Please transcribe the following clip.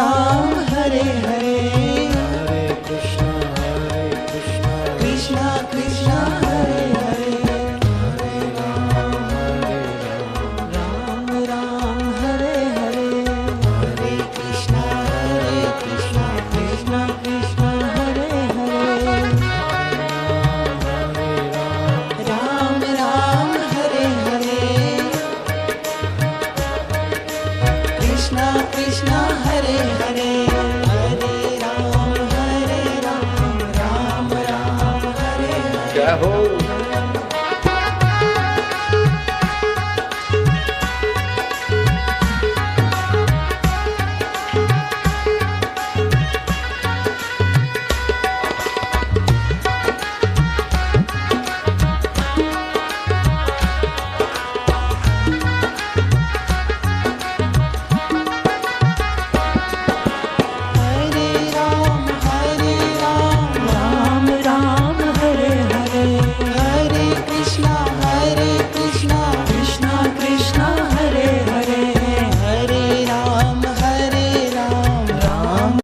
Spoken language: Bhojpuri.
राम हरे हरे हरे कृष्णा कृष्णा कृष्णा हरे हरे हरे राम राम राम हरे हरे हरे कृष्णा कृष्णा कृष्णा हरे हरे राम राम हरे हरे कृष्णा कृष्णा हरे हरे हरे राम राम राम राम हरे हरे जय हो।